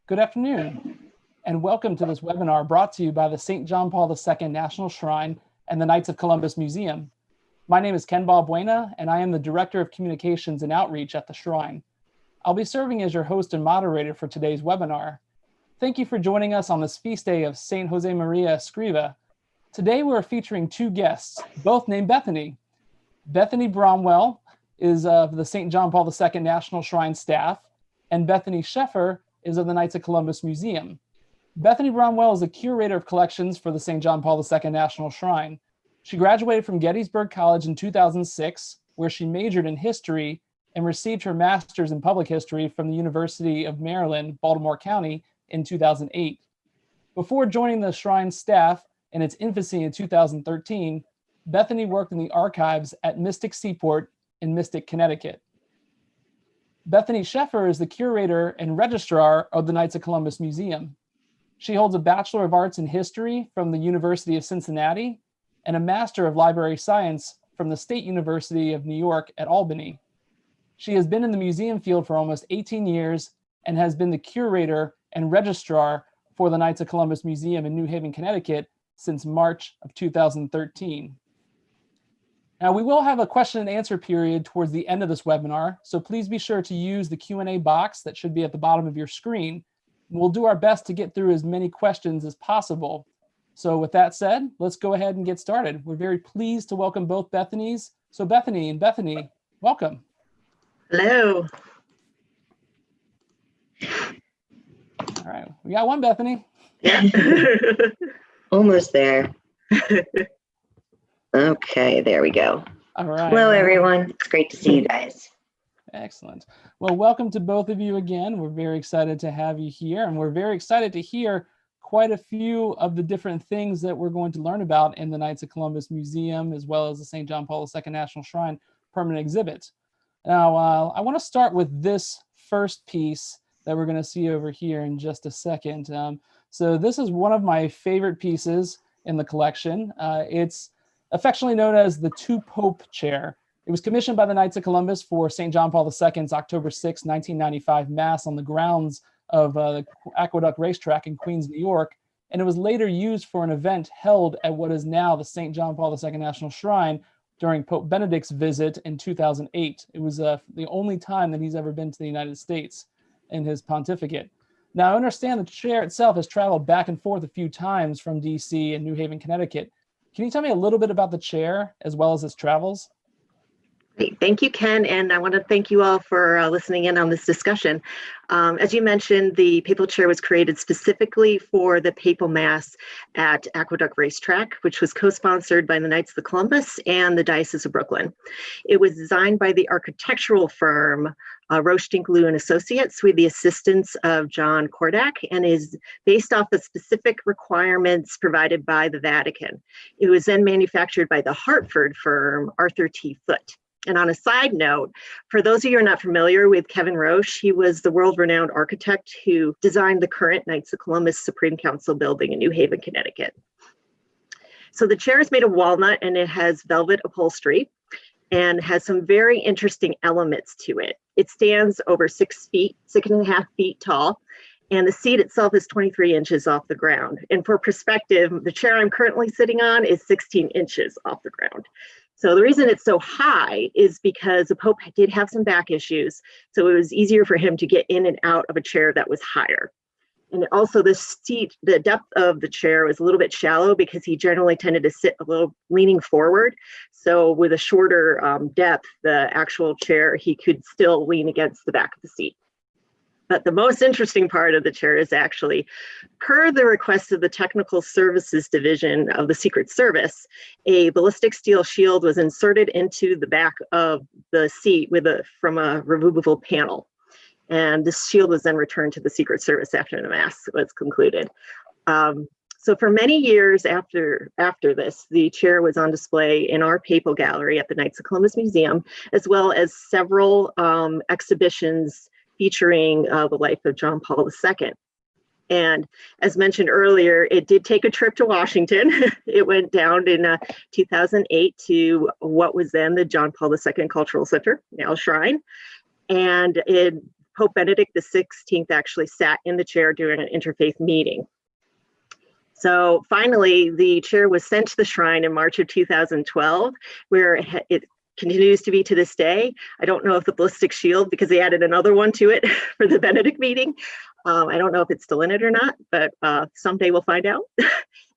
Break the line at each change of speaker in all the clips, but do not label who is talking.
Good afternoon, and welcome to this webinar brought to you by the St. John Paul II National Shrine and the Knights of Columbus Museum. My name is Ken Balbuena, and I am the Director of Communications and Outreach at the Shrine. I'll be serving as your host and moderator for today's webinar. Thank you for joining us on this feast day of St. Jose Maria Escriva. Today we're featuring two guests, both named Bethany. Bethany Bromwell is of the St. John Paul II National Shrine staff, and Bethany Sheffer is of the Knights of Columbus Museum. Bethany Bromwell is a curator of collections for the St. John Paul II National Shrine. She graduated from Gettysburg College in 2006, where she majored in history and received her master's in public history from the University of Maryland, Baltimore County in 2008. Before joining the Shrine staff in its infancy in 2013, Bethany worked in the archives at Mystic Seaport in Mystic, Connecticut. Bethany Sheffer is the curator and registrar of the Knights of Columbus Museum. She holds a Bachelor of Arts in History from the University of Cincinnati and a Master of Library Science from the State University of New York at Albany. She has been in the museum field for almost 18 years and has been the curator and registrar for the Knights of Columbus Museum in New Haven, Connecticut since March of 2013. Now, we will have a question and answer period towards the end of this webinar, so please be sure to use the Q&A box that should be at the bottom of your screen. We'll do our best to get through as many questions as possible. So with that said, let's go ahead and get started. We're very pleased to welcome both Bethany's. So Bethany and Bethany, welcome.
Hello.
All right, we got one Bethany.
Yeah. Almost there. Okay, there we go.
All right.
Hello, everyone. It's great to see you guys.
Excellent. Well, welcome to both of you again. We're very excited to have you here, and we're very excited to hear quite a few of the different things that we're going to learn about in the Knights of Columbus Museum, as well as the St. John Paul II National Shrine permanent exhibit. Now, I want to start with this first piece that we're going to see over here in just a second. So this is one of my favorite pieces in the collection. It's affectionately known as the Two Pope Chair. It was commissioned by the Knights of Columbus for St. John Paul II's October 6, 1995 Mass on the grounds of the Aqueduct Racetrack in Queens, New York, and it was later used for an event held at what is now the St. John Paul II National Shrine during Pope Benedict's visit in 2008. It was the only time that he's ever been to the United States in his pontificate. Now, I understand the chair itself has traveled back and forth a few times from DC and New Haven, Connecticut. Can you tell me a little bit about the chair as well as its travels?
Great. Thank you, Ken, and I want to thank you all for listening in on this discussion. As you mentioned, the Papal Chair was created specifically for the Papal Mass at Aqueduct Racetrack, which was co-sponsored by the Knights of Columbus and the Diocese of Brooklyn. It was designed by the architectural firm Roche Dinkloo and Associates with the assistance of John Kordak, and is based off the specific requirements provided by the Vatican. It was then manufactured by the Hartford firm Arthur T. Foote. And on a side note, for those of you who are not familiar with Kevin Roche, he was the world-renowned architect who designed the current Knights of Columbus Supreme Council building in New Haven, Connecticut. So the chair is made of walnut and it has velvet upholstery and has some very interesting elements to it. It stands over 6 feet, 6.5 feet tall, and the seat itself is 23 inches off the ground. And for perspective, the chair I'm currently sitting on is 16 inches off the ground. So the reason it's so high is because the Pope did have some back issues, so it was easier for him to get in and out of a chair that was higher. And also the seat, the depth of the chair was a little bit shallow because he generally tended to sit a little leaning forward. So with a shorter depth, the actual chair, he could still lean against the back of the seat. But the most interesting part of the chair is actually, per the request of the Technical Services Division of the Secret Service, a ballistic steel shield was inserted into the back of the seat from a removable panel. And this shield was then returned to the Secret Service after the Mass was concluded. So for many years after this, the chair was on display in our Papal Gallery at the Knights of Columbus Museum, as well as several exhibitions featuring the life of John Paul II. And as mentioned earlier, it did take a trip to Washington. It went down in 2008 to what was then the John Paul II Cultural Center, now Shrine. And it Pope Benedict XVI actually sat in the chair during an interfaith meeting. So finally, the chair was sent to the shrine in March of 2012, where it continues to be to this day. I don't know if the ballistic shield, because they added another one to it for the Benedict meeting. I don't know if it's still in it or not, but someday we'll find out.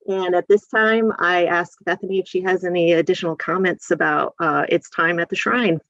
And at this time, I ask Bethany if she has any additional comments about its time at the shrine.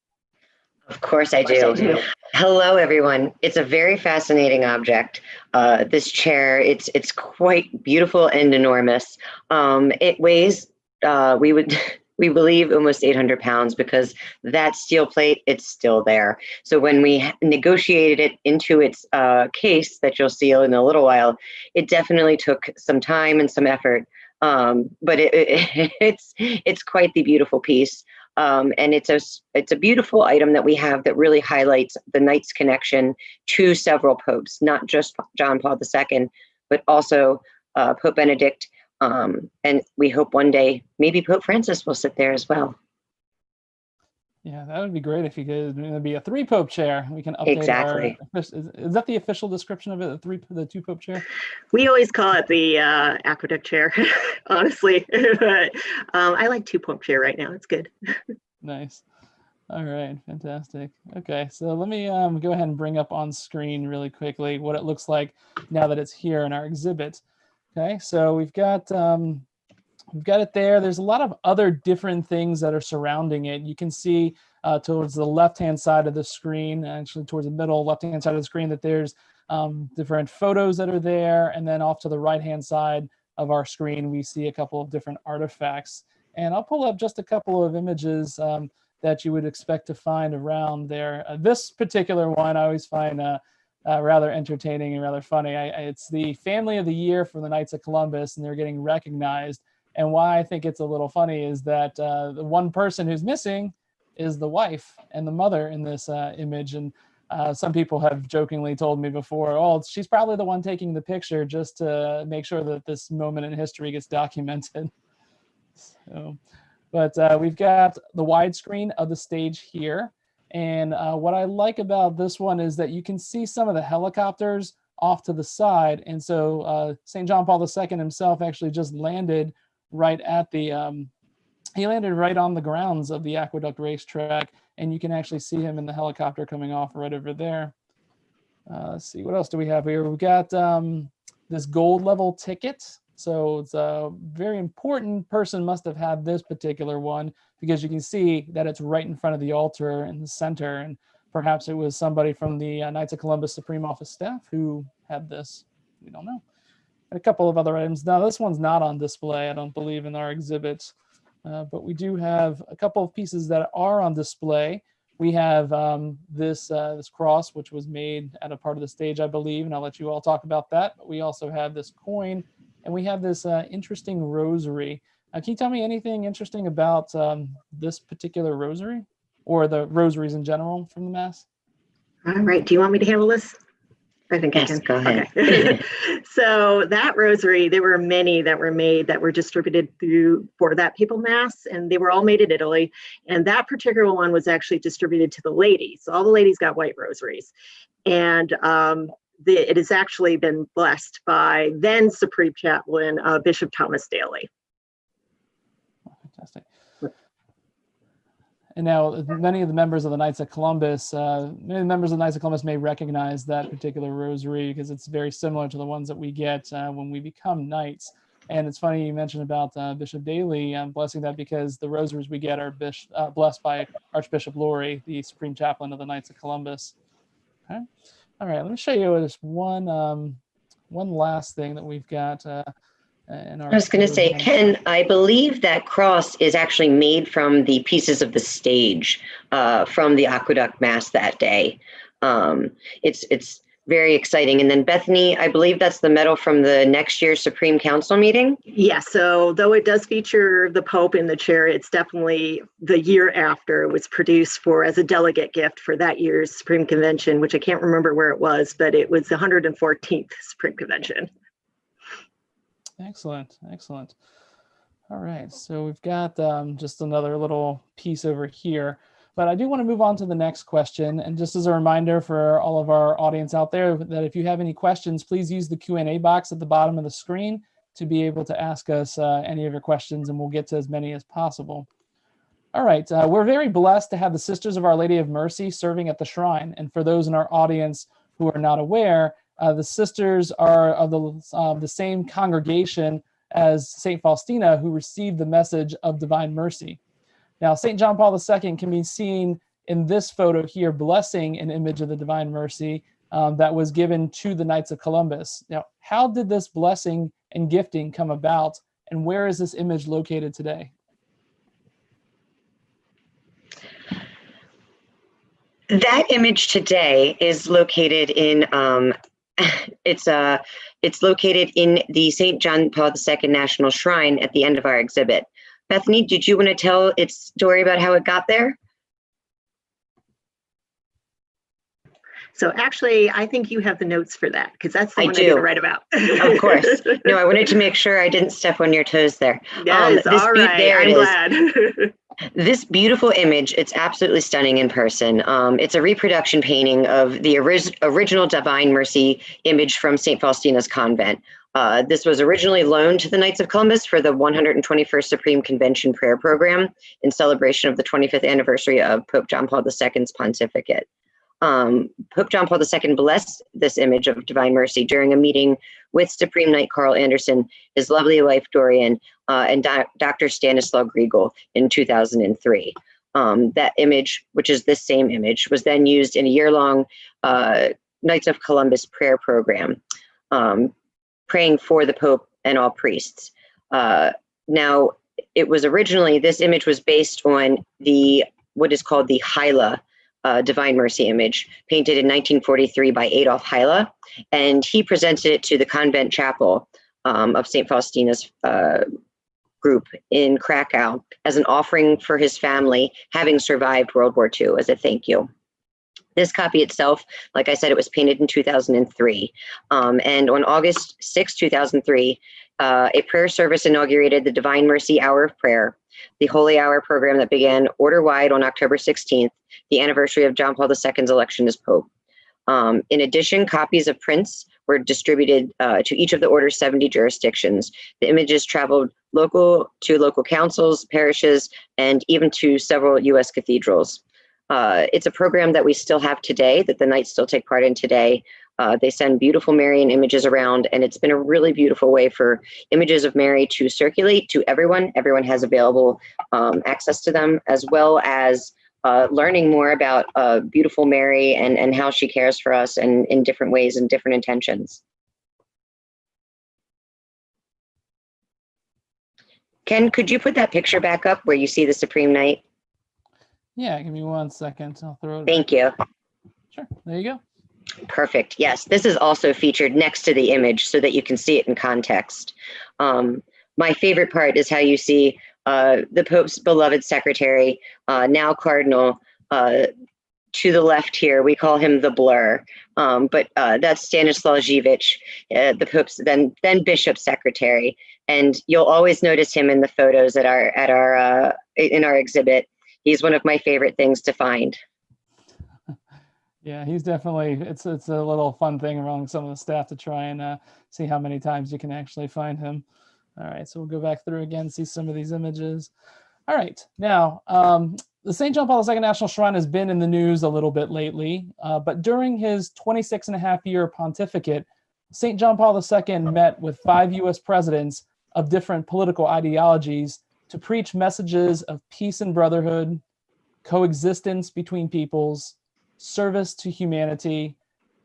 Of course I do. Hello, everyone. It's a very fascinating object. This chair, it's quite beautiful and enormous. It weighs, we believe, almost 800 pounds, because that steel plate, it's still there. So when we negotiated it into its case that you'll see in a little while, it definitely took some time and some effort. But it's quite the beautiful piece. And it's a beautiful item that we have that really highlights the Knight's connection to several popes, not just John Paul II, but also Pope Benedict. And we hope one day maybe Pope Francis will sit there as well.
Yeah, that would be great if you could. It'd be a 3-pope chair. We can update
Exactly.
Is that the official description of it? The 2-pope chair?
We always call it the aqueduct chair, honestly. But I like 2-pope chair right now. It's good.
Nice. All right, fantastic. Okay, so let me go ahead and bring up on screen really quickly what it looks like now that it's here in our exhibit. Okay, so we've got it there. There's a lot of other different things that are surrounding it. You can see towards the left-hand side of the screen, actually towards the middle left-hand side of the screen, that there's different photos that are there. And then off to the right-hand side of our screen, we see a couple of different artifacts. And I'll pull up just a couple of images that you would expect to find around there. This particular one I always find rather entertaining and rather funny. It's the family of the year for the Knights of Columbus, and they're getting recognized. And why I think it's a little funny is that the one person who's missing is the wife and the mother in this image. And some people have jokingly told me before, oh, she's probably the one taking the picture just to make sure that this moment in history gets documented. So, but we've got the widescreen of the stage here. And what I like about this one is that you can see some of the helicopters off to the side. And so St. John Paul II himself actually just landed right at the, he landed right on the grounds of the Aqueduct racetrack, and you can actually see him in the helicopter coming off right over there. Let's see, what else do we have here? We've got this gold level ticket. So it's a very important person must have had this particular one, because you can see that it's right in front of the altar in the center. And perhaps it was somebody from the Knights of Columbus Supreme Office staff who had this. We don't know. A couple of other items. Now, this one's not on display, I don't believe, in our exhibits, but we do have a couple of pieces that are on display. We have this cross, which was made at a part of the stage, I believe, and I'll let you all talk about that. But we also have this coin, and we have this interesting rosary. Can you tell me anything interesting about this particular rosary, or the rosaries in general from the Mass?
All right. Do you want me to handle this? I think
yes,
I can.
Go ahead.
Okay. So that rosary, there were many that were made that were distributed for that Papal Mass, and they were all made in Italy. And that particular one was actually distributed to the ladies. So all the ladies got white rosaries. And it has actually been blessed by then Supreme Chaplain Bishop Thomas Daly.
Oh, fantastic. And now many of the members of the Knights of Columbus, may recognize that particular rosary, because it's very similar to the ones that we get when we become knights. And it's funny you mentioned about Bishop Daly blessing that, because the rosaries we get are blessed by Archbishop Laurie, the Supreme Chaplain of the Knights of Columbus. Okay. All right, let me show you just one last thing that we've got. I
was going to say, Ken, I believe that cross is actually made from the pieces of the stage from the Aqueduct Mass that day. It's very exciting. And then Bethany, I believe that's the medal from the next year's Supreme Council meeting.
Yeah, so though it does feature the Pope in the chair, it's definitely the year after it was produced as a delegate gift for that year's Supreme Convention, which I can't remember where it was, but it was the 114th Supreme Convention.
Excellent. All right, so we've got just another little piece over here. But I do want to move on to the next question. And just as a reminder for all of our audience out there, that if you have any questions, please use the Q&A box at the bottom of the screen to be able to ask us any of your questions, and we'll get to as many as possible. All right, we're very blessed to have the Sisters of Our Lady of Mercy serving at the shrine. And for those in our audience who are not aware, the sisters are of the same congregation as St. Faustina, who received the message of divine mercy. Now, St. John Paul II can be seen in this photo here, blessing an image of the divine mercy that was given to the Knights of Columbus. Now, how did this blessing and gifting come about, and where is this image located today?
That image today is located in it's located in the St. John Paul II National Shrine at the end of our exhibit. Bethany, did you want to tell its story about how it got there?
So actually, I think you have the notes for that, because that's the one I didn't write about.
Of course. No, I wanted to make sure I didn't step on your toes there.
Yes, all right, I'm glad.
This beautiful image, it's absolutely stunning in person. It's a reproduction painting of the original Divine Mercy image from St. Faustina's convent. This was originally loaned to the Knights of Columbus for the 121st Supreme Convention Prayer Program in celebration of the 25th anniversary of Pope John Paul II's pontificate. Pope John Paul II blessed this image of Divine Mercy during a meeting with Supreme Knight Carl Anderson, his lovely wife Dorian, and Dr. Stanislaw Griegel in 2003. That image, which is this same image, was then used in a year-long Knights of Columbus prayer program, praying for the Pope and all priests. Now, it was originally, this image was based on what is called the Hyla Divine Mercy image, painted in 1943 by Adolf Hyla, and he presented it to the convent chapel of St. Faustina's group in Krakow as an offering for his family, having survived World War II, as a thank you. This copy itself, like I said, it was painted in 2003. And on August 6, 2003, a prayer service inaugurated the Divine Mercy Hour of Prayer, the Holy Hour program that began order-wide on October 16th, the anniversary of John Paul II's election as Pope. In addition, copies of prints were distributed to each of the order's 70 jurisdictions. The images traveled to local councils, parishes, and even to several U.S. cathedrals. It's a program that we still have today, that the Knights still take part in today. They send beautiful Marian images around, and it's been a really beautiful way for images of Mary to circulate to everyone. Everyone has available access to them, as well as learning more about beautiful Mary and how she cares for us and in different ways and different intentions. Ken, could you put that picture back up where you see the Supreme Knight?
Yeah, give me 1 second. I'll throw it.
Thank you.
Sure, there you go.
Perfect. Yes, this is also featured next to the image so that you can see it in context. My favorite part is how you see the Pope's beloved secretary, now Cardinal, to the left here. We call him the Blur, but that's Stanislaw Żywiec, the Pope's then Bishop's secretary, and you'll always notice him in the photos in our exhibit. He's one of my favorite things to find.
Yeah, he's definitely, it's a little fun thing among some of the staff to try and see how many times you can actually find him. All right, so we'll go back through again, see some of these images. All right, now, the St. John Paul II National Shrine has been in the news a little bit lately, but during his 26-and-a-half-year pontificate, St. John Paul II met with 5 U.S. presidents of different political ideologies to preach messages of peace and brotherhood, coexistence between peoples, service to humanity,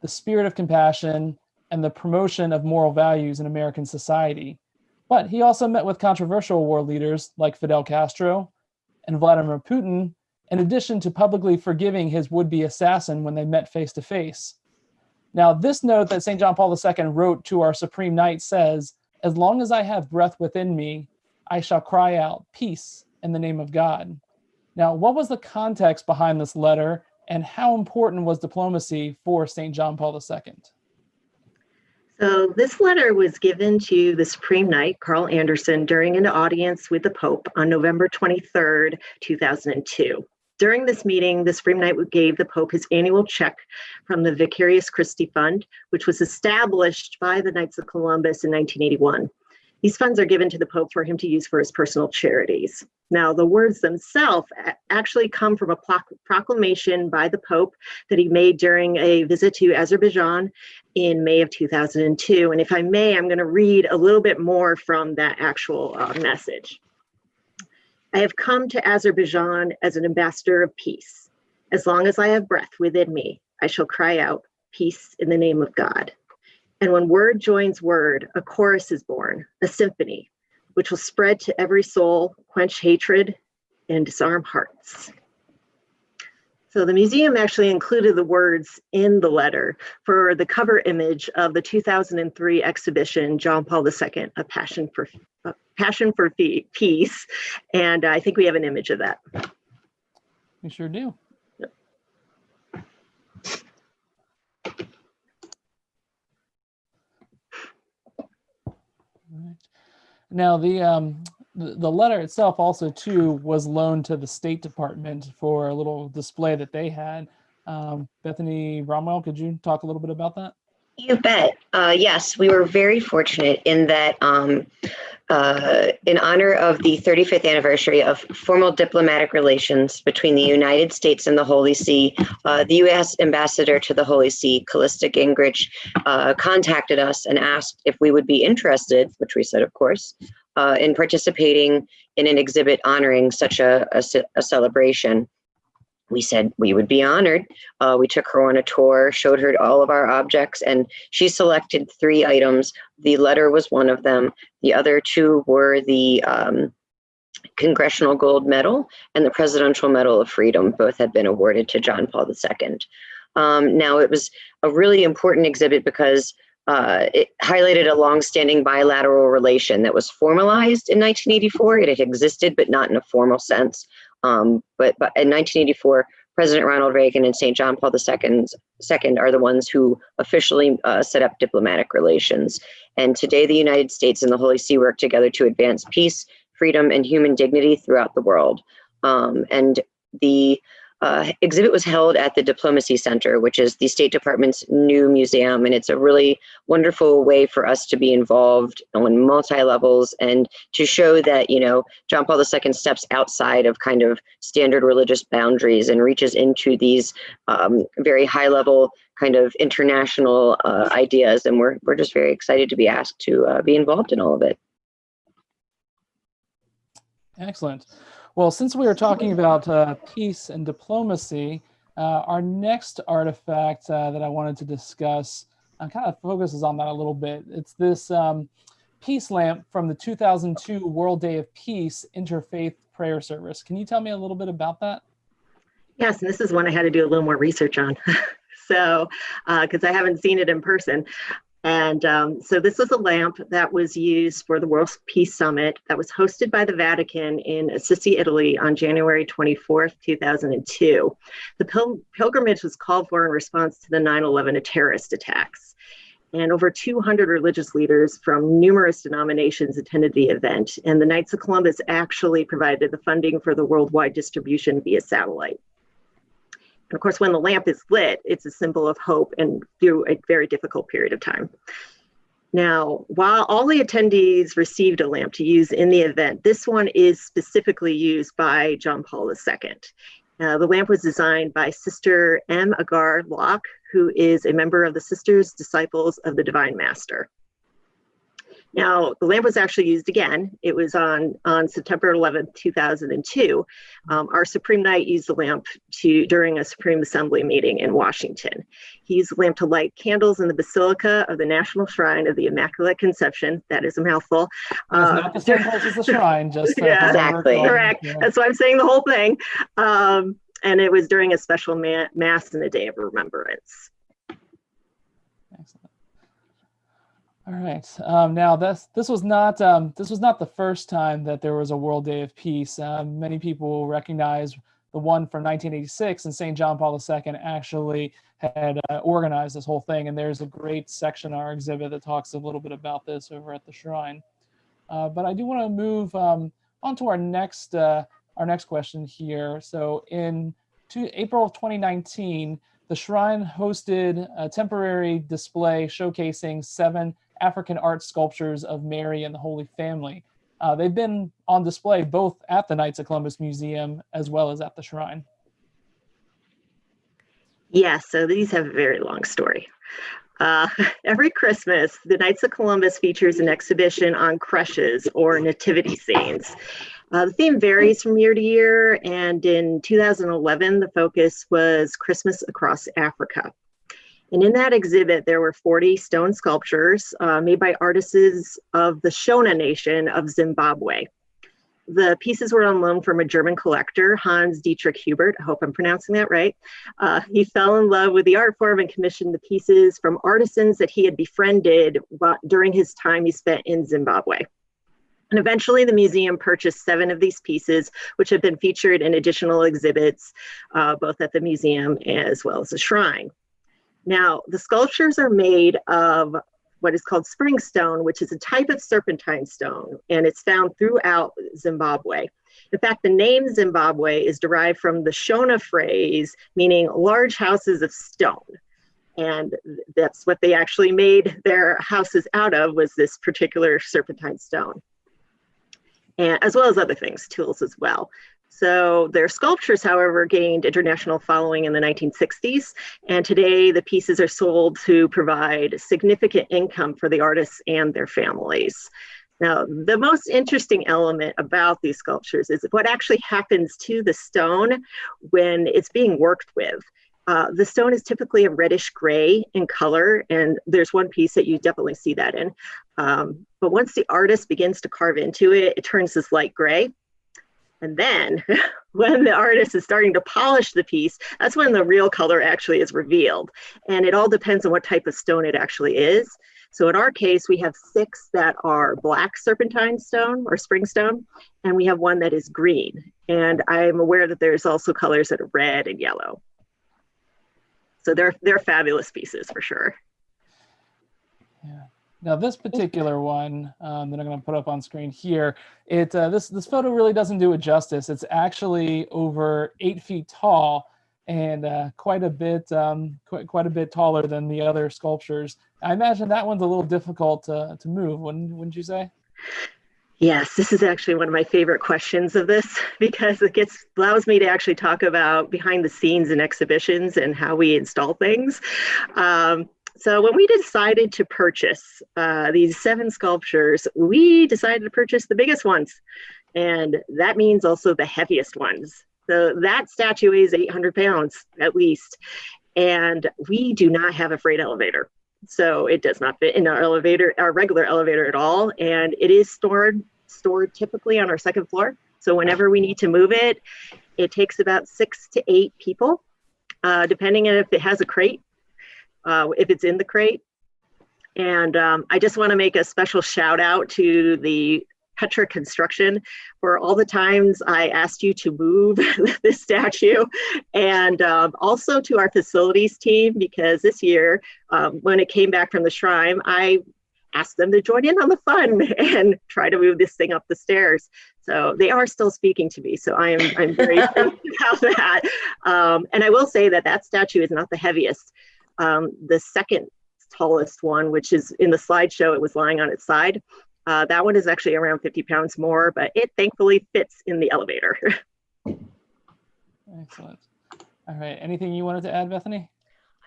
the spirit of compassion, and the promotion of moral values in American society. But he also met with controversial world leaders like Fidel Castro and Vladimir Putin, in addition to publicly forgiving his would-be assassin when they met face-to-face. Now, this note that St. John Paul II wrote to our Supreme Knight says, "As long as I have breath within me, I shall cry out, peace in the name of God." Now, what was the context behind this letter, and how important was diplomacy for St. John Paul II?
So this letter was given to the Supreme Knight, Carl Anderson, during an audience with the Pope on November 23rd, 2002. During this meeting, the Supreme Knight gave the Pope his annual check from the Vicarius Christi Fund, which was established by the Knights of Columbus in 1981. These funds are given to the Pope for him to use for his personal charities. Now, the words themselves actually come from a proclamation by the Pope that he made during a visit to Azerbaijan in May of 2002. And if I may, I'm going to read a little bit more from that actual message. I have come to Azerbaijan as an ambassador of peace. As long as I have breath within me, I shall cry out, peace in the name of God. And when word joins word, a chorus is born, a symphony, which will spread to every soul, quench hatred, and disarm hearts. So the museum actually included the words in the letter for the cover image of the 2003 exhibition, John Paul II, A Passion for Peace. And I think we have an image of that.
We sure do.
Yep.
Right. Now, the letter itself also too was loaned to the State Department for a little display that they had. Bethany Bromwell, could you talk a little bit about that?
You bet. Yes, we were very fortunate in that in honor of the 35th anniversary of formal diplomatic relations between the United States and the Holy See, the U.S. ambassador to the Holy See, Callista Gingrich, contacted us and asked if we would be interested, which we said, of course, in participating in an exhibit honoring such a celebration. We said we would be honored. We took her on a tour, showed her all of our objects, and she selected 3 items. The letter was one of them. The other 2 were the Congressional Gold Medal and the Presidential Medal of Freedom. Both had been awarded to John Paul II. Now, it was a really important exhibit because it highlighted a longstanding bilateral relation that was formalized in 1984. It had existed, but not in a formal sense. But in 1984, President Ronald Reagan and St. John Paul II are the ones who officially set up diplomatic relations. And today, the United States and the Holy See work together to advance peace, freedom, and human dignity throughout the world. And the exhibit was held at the Diplomacy Center, which is the State Department's new museum. And it's a really wonderful way for us to be involved on multi-levels and to show that, you know, John Paul II steps outside of kind of standard religious boundaries and reaches into these very high-level kind of international ideas. And we're just very excited to be asked to be involved in all of it.
Excellent. Well, since we were talking about peace and diplomacy, our next artifact that I wanted to discuss kind of focuses on that a little bit. It's this peace lamp from the 2002 World Day of Peace Interfaith Prayer Service. Can you tell me a little bit about that?
Yes, and this is one I had to do a little more research on. So, because I haven't seen it in person. And so this was a lamp that was used for the World Peace Summit that was hosted by the Vatican in Assisi, Italy on January 24th, 2002. The pilgrimage was called for in response to the 9/11 terrorist attacks. And over 200 religious leaders from numerous denominations attended the event. And the Knights of Columbus actually provided the funding for the worldwide distribution via satellite. And of course, when the lamp is lit, it's a symbol of hope and through a very difficult period of time. Now, while all the attendees received a lamp to use in the event, this one is specifically used by John Paul II. The lamp was designed by Sister M. Agar Locke, who is a member of the Sisters Disciples of the Divine Master. Now, the lamp was actually used again. It was on September 11th, 2002. Our Supreme Knight used the lamp during a Supreme Assembly meeting in Washington. He used the lamp to light candles in the Basilica of the National Shrine of the Immaculate Conception. That is a mouthful.
Not the same place as the shrine, just
yeah,
exactly.
Correct. Yeah. That's why I'm saying the whole thing. And it was during a special mass in the Day of Remembrance.
Excellent. All right. Now this was not the first time that there was a World Day of Peace. Many people recognize the one from 1986, and St. John Paul II actually had organized this whole thing. And there's a great section in our exhibit that talks a little bit about this over at the shrine. But I do want to move on to our next our next question here. So in April of 2019, the Shrine hosted a temporary display showcasing 7 African art sculptures of Mary and the Holy Family. They've been on display both at the Knights of Columbus Museum as well as at the Shrine.
Yes, so these have a very long story. Every Christmas, the Knights of Columbus features an exhibition on creches or nativity scenes. The theme varies from year to year, and in 2011, the focus was Christmas across Africa. And in that exhibit, there were 40 stone sculptures made by artisans of the Shona Nation of Zimbabwe. The pieces were on loan from a German collector, Hans Dietrich Hubert. I hope I'm pronouncing that right. He fell in love with the art form and commissioned the pieces from artisans that he had befriended during his time he spent in Zimbabwe. And eventually the museum purchased 7 of these pieces, which have been featured in additional exhibits, both at the museum as well as the shrine. Now, the sculptures are made of what is called spring stone, which is a type of serpentine stone, and it's found throughout Zimbabwe. In fact, the name Zimbabwe is derived from the Shona phrase, meaning large houses of stone. And that's what they actually made their houses out of, was this particular serpentine stone, and as well as other things, tools as well. So their sculptures, however, gained international following in the 1960s, and today the pieces are sold to provide significant income for the artists and their families. Now, the most interesting element about these sculptures is what actually happens to the stone when it's being worked with. The stone is typically a reddish gray in color, and there's one piece that you definitely see that in. But once the artist begins to carve into it, it turns this light gray. And then when the artist is starting to polish the piece, that's when the real color actually is revealed. And it all depends on what type of stone it actually is. So in our case, we have 6 that are black serpentine stone or spring stone, and we have 1 that is green. And I'm aware that there's also colors that are red and yellow. So they're fabulous pieces for sure.
Yeah. Now this particular one that I'm going to put up on screen here, this photo really doesn't do it justice. It's actually over 8 feet tall and quite a bit taller than the other sculptures. I imagine that one's a little difficult to move, wouldn't you say?
Yes, this is actually one of my favorite questions of this, because it allows me to actually talk about behind the scenes in exhibitions and how we install things. So when we decided to purchase these 7 sculptures, we decided to purchase the biggest ones. And that means also the heaviest ones. So that statue weighs 800 pounds at least. And we do not have a freight elevator. So it does not fit in our regular elevator at all. And it is stored typically on our 2nd floor. So whenever we need to move it, it takes about 6 to 8 people, depending on if it has a crate. If it's in the crate. And I just want to make a special shout out to the Petra Construction for all the times I asked you to move this statue, and also to our facilities team, because this year, when it came back from the shrine, I asked them to join in on the fun and try to move this thing up the stairs. So they are still speaking to me. So I'm very pleased about that. And I will say that statue is not the heaviest. The second tallest one, which is in the slideshow, it was lying on its side. That one is actually around 50 pounds more, but it thankfully fits in the elevator.
Excellent. All right. Anything you wanted to add, Bethany?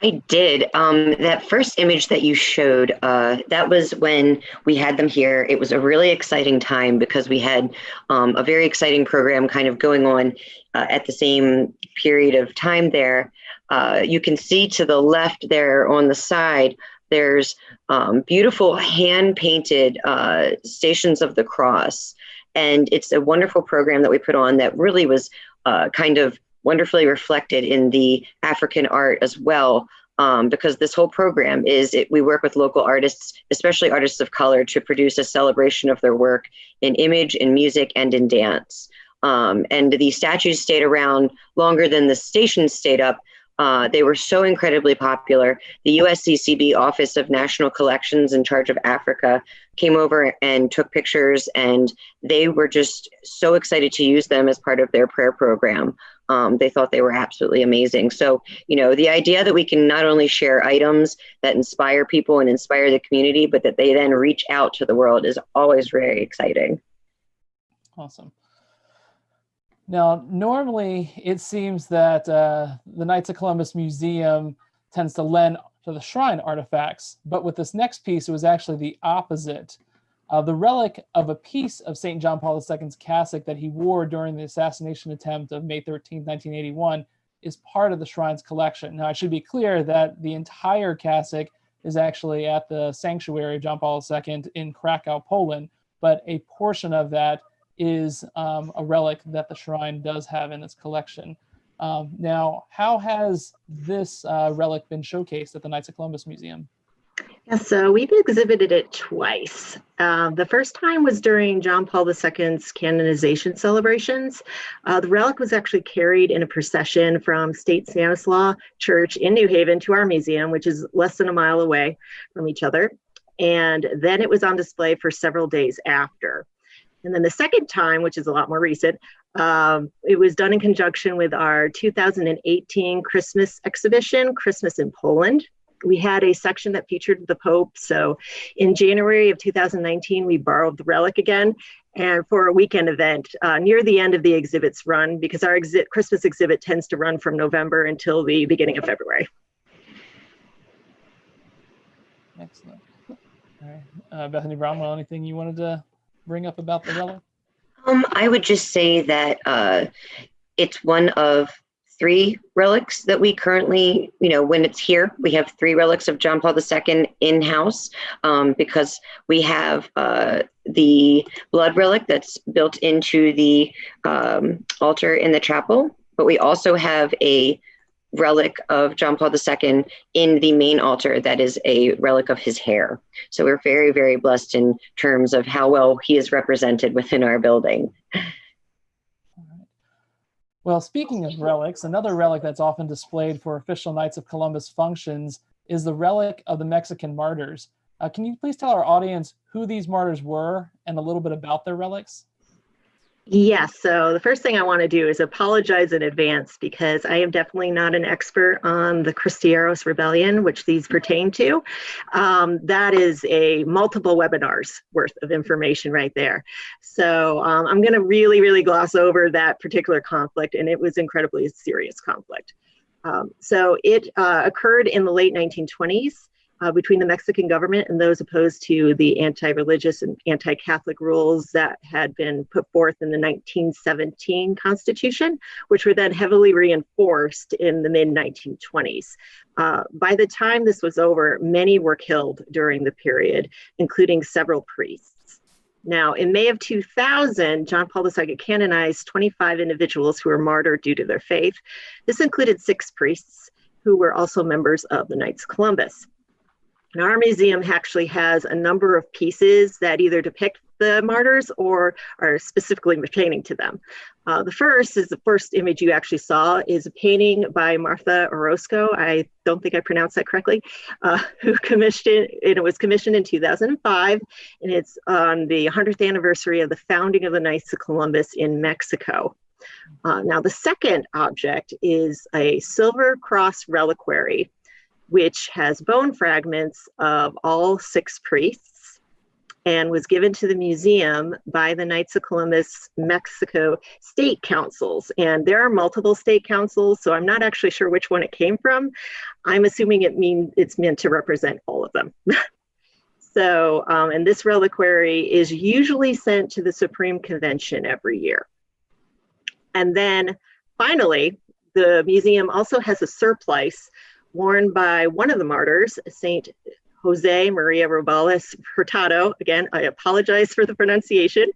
I did. That first image that you showed, that was when we had them here. It was a really exciting time because we had a very exciting program kind of going on at the same period of time there. You can see to the left there on the side, there's beautiful hand-painted Stations of the Cross. And it's a wonderful program that we put on that really was kind of wonderfully reflected in the African art as well, because this whole program we work with local artists, especially artists of color, to produce a celebration of their work in image, in music, and in dance. And the statues stayed around longer than the stations stayed up. They were so incredibly popular. The USCCB Office of National Collections in charge of Africa came over and took pictures, and they were just so excited to use them as part of their prayer program. They thought they were absolutely amazing. So, the idea that we can not only share items that inspire people and inspire the community, but that they then reach out to the world is always very exciting.
Awesome. Now, normally it seems that the Knights of Columbus Museum tends to lend to the shrine artifacts, but with this next piece, it was actually the opposite. The relic of a piece of St. John Paul II's cassock that he wore during the assassination attempt of May 13, 1981, is part of the shrine's collection. Now, I should be clear that the entire cassock is actually at the sanctuary of John Paul II in Krakow, Poland, but a portion of that is a relic that the shrine does have in its collection. Now, how has this relic been showcased at the Knights of Columbus Museum?
Yeah, so we've exhibited it twice. The first time was during John Paul II's canonization celebrations. The relic was actually carried in a procession from St. Stanislaus Church in New Haven to our museum, which is less than a mile away from each other. And then it was on display for several days after. And then the second time, which is a lot more recent, it was done in conjunction with our 2018 Christmas exhibition, Christmas in Poland. We had a section that featured the Pope. So in January of 2019, we borrowed the relic again, and for a weekend event near the end of the exhibit's run, because our Christmas exhibit tends to run from November until the beginning of February.
Excellent. All right. Bethany Bromwell, anything you wanted to bring up about the relic?
I would just say that it's one of 3 relics that we currently, when it's here, we have 3 relics of John Paul II in-house, because we have the blood relic that's built into the altar in the chapel, but we also have a relic of John Paul II in the main altar that is a relic of his hair. So we're very, very blessed in terms of how well he is represented within our building.
Well, speaking of relics, another relic that's often displayed for official Knights of Columbus functions is the relic of the Mexican martyrs. Can you please tell our audience who these martyrs were and a little bit about their relics?
Yes, so the first thing I want to do is apologize in advance because I am definitely not an expert on the Crosieros rebellion, which these pertain to. That is a multiple webinars worth of information right there. So I'm going to really gloss over that particular conflict, and it was incredibly serious conflict. So it occurred in the late 1920s. Between the Mexican government and those opposed to the anti-religious and anti-Catholic rules that had been put forth in the 1917 Constitution, which were then heavily reinforced in the mid-1920s. By the time this was over, many were killed during the period, including several priests. Now, in May of 2000, John Paul II canonized 25 individuals who were martyred due to their faith. This included 6 priests who were also members of the Knights of Columbus. And our museum actually has a number of pieces that either depict the martyrs or are specifically pertaining to them. The first image you actually saw is a painting by Martha Orozco. I don't think I pronounced that correctly, who commissioned, and it was commissioned in 2005, and it's on the 100th anniversary of the founding of the Knights of Columbus in Mexico. Now, the second object is a silver cross reliquary, which has bone fragments of all 6 priests and was given to the museum by the Knights of Columbus Mexico state councils. And there are multiple state councils, so I'm not actually sure which one it came from. I'm assuming it's meant to represent all of them. So, and this reliquary is usually sent to the Supreme Convention every year. And then finally, the museum also has a surplice worn by one of the martyrs, Saint Jose Maria Robales Hurtado. Again, I apologize for the pronunciation.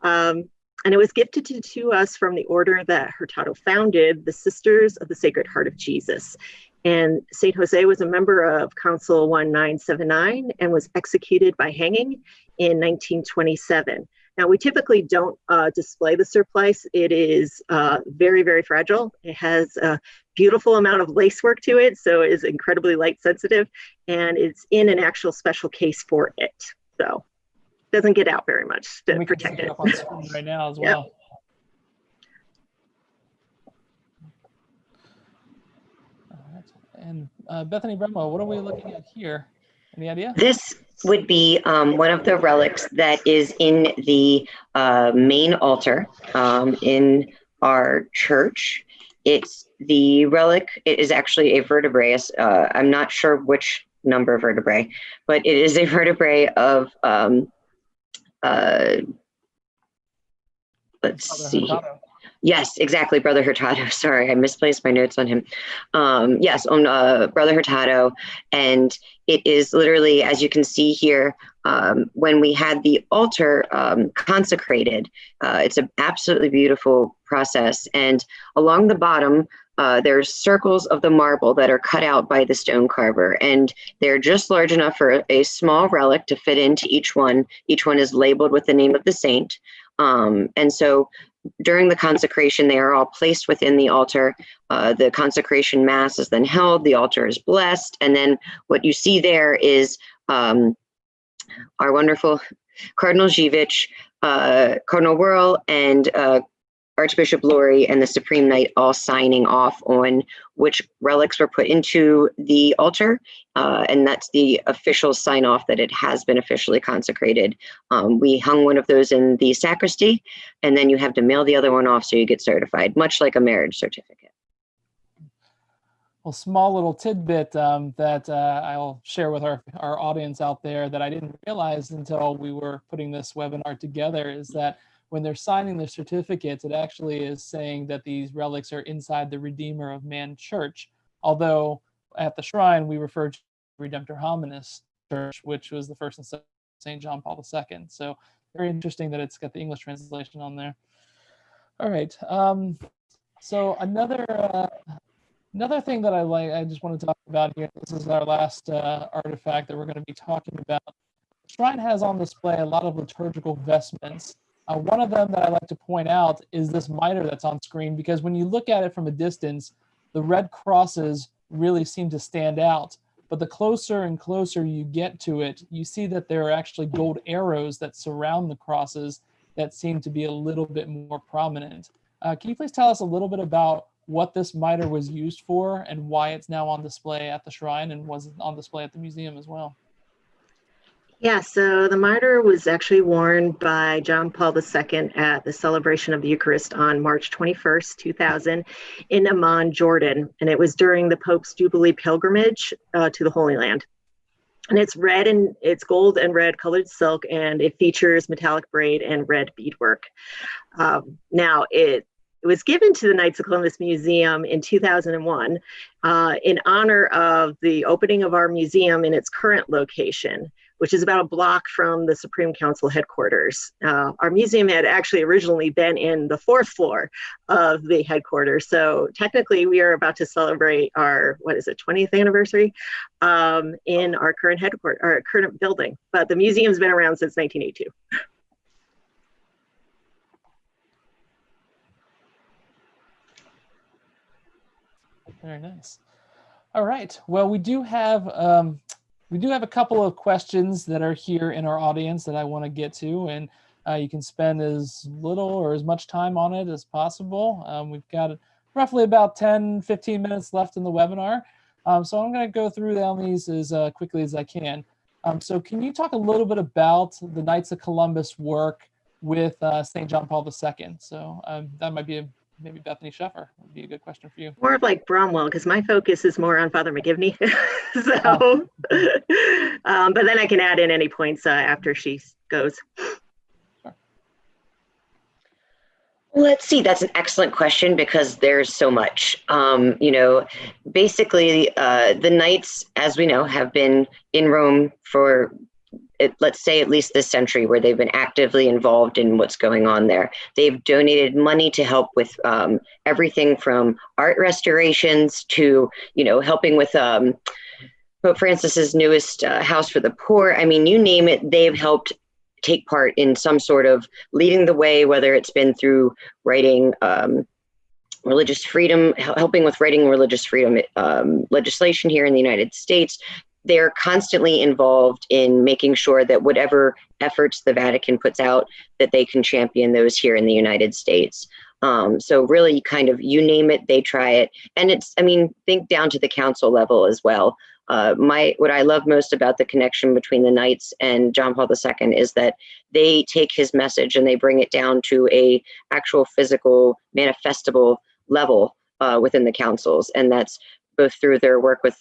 And it was gifted to us from the order that Hurtado founded, the Sisters of the Sacred Heart of Jesus. And Saint Jose was a member of Council 1979 and was executed by hanging in 1927. Now, we typically don't display the surplice. It is very fragile. It has a beautiful amount of lace work to it, so it is incredibly light sensitive, and it's in an actual special case for it. So doesn't get out very much to
we can
protect
see
it.
up on screen right now as
Yep.
well. All right. And Bethany Bromwell, what are we looking at here? Any idea?
This would be one of the relics that is in the main altar in our church. It's the relic. It is actually a vertebrae. I'm not sure which number vertebrae, but it is a vertebrae of, let's see.
Hurtado.
Yes, exactly, Brother Hurtado. Sorry, I misplaced my notes on him. Yes, on Brother Hurtado. And it is literally, as you can see here, when we had the altar consecrated, it's an absolutely beautiful process. And along the bottom, there's circles of the marble that are cut out by the stone carver. And they're just large enough for a small relic to fit into each one. Each one is labeled with the name of the saint. And so during the consecration, they are all placed within the altar. The consecration mass is then held, the altar is blessed, and then what you see there is our wonderful Cardinal Zivich, Cardinal Wuerl, and Archbishop Laurie and the Supreme Knight all signing off on which relics were put into the altar. And that's the official sign off that it has been officially consecrated. We hung one of those in the sacristy, and then you have to mail the other one off so you get certified, much like a marriage certificate.
Well, small little tidbit that I'll share with our audience out there that I didn't realize until we were putting this webinar together is that when they're signing their certificates, it actually is saying that these relics are inside the Redeemer of Man Church. Although at the shrine, we refer to Redemptor Hominis Church, which was the first and second St. John Paul II. So very interesting that it's got the English translation on there. All right. So another thing that I just want to talk about here, this is our last artifact that we're going to be talking about. The shrine has on display a lot of liturgical vestments. One of them that I like to point out is this mitre that's on screen, because when you look at it from a distance, the red crosses really seem to stand out. But the closer and closer you get to it, you see that there are actually gold arrows that surround the crosses that seem to be a little bit more prominent. Can you please tell us a little bit about what this mitre was used for and why it's now on display at the shrine and was on display at the museum as well?
Yeah, so the mitre was actually worn by John Paul II at the celebration of the Eucharist on March 21st, 2000 in Amman, Jordan. And it was during the Pope's Jubilee pilgrimage to the Holy Land. And it's red and it's gold and red colored silk, and it features metallic braid and red beadwork. Now, it was given to the Knights of Columbus Museum in 2001 in honor of the opening of our museum in its current location, which is about a block from the Supreme Council headquarters. Our museum had actually originally been in the 4th floor of the headquarters. So technically we are about to celebrate our, 20th anniversary in our current headquarters, our current building. But the museum's been around since 1982.
Very nice. All right. Well, we do have a couple of questions that are here in our audience that I want to get to, and you can spend as little or as much time on it as possible. We've got roughly about 10-15 minutes left in the webinar, so I'm going to go through these as quickly as I can. So can you talk a little bit about the Knights of Columbus work with St. John Paul II? So that might be maybe Bethany Sheffer would be a good question for you.
More of like Bromwell, because my focus is more on Father McGivney. So, but then I can add in any points after she goes.
Sure.
Let's see, that's an excellent question because there's so much. Basically, the Knights, as we know, have been in Rome for let's say at least this century, where they've been actively involved in what's going on there. They've donated money to help with everything from art restorations to, helping with Pope Francis's newest House for the Poor. I mean, you name it, they've helped take part in some sort of leading the way, whether it's been through writing religious freedom, helping with writing religious freedom legislation here in the United States, they're constantly involved in making sure that whatever efforts the Vatican puts out, that they can champion those here in the United States. So really kind of, you name it, they try it. And it's, I mean, think down to the council level as well. What I love most about the connection between the Knights and John Paul II is that they take his message and they bring it down to a actual physical, manifestable level within the councils. And that's both through their work with,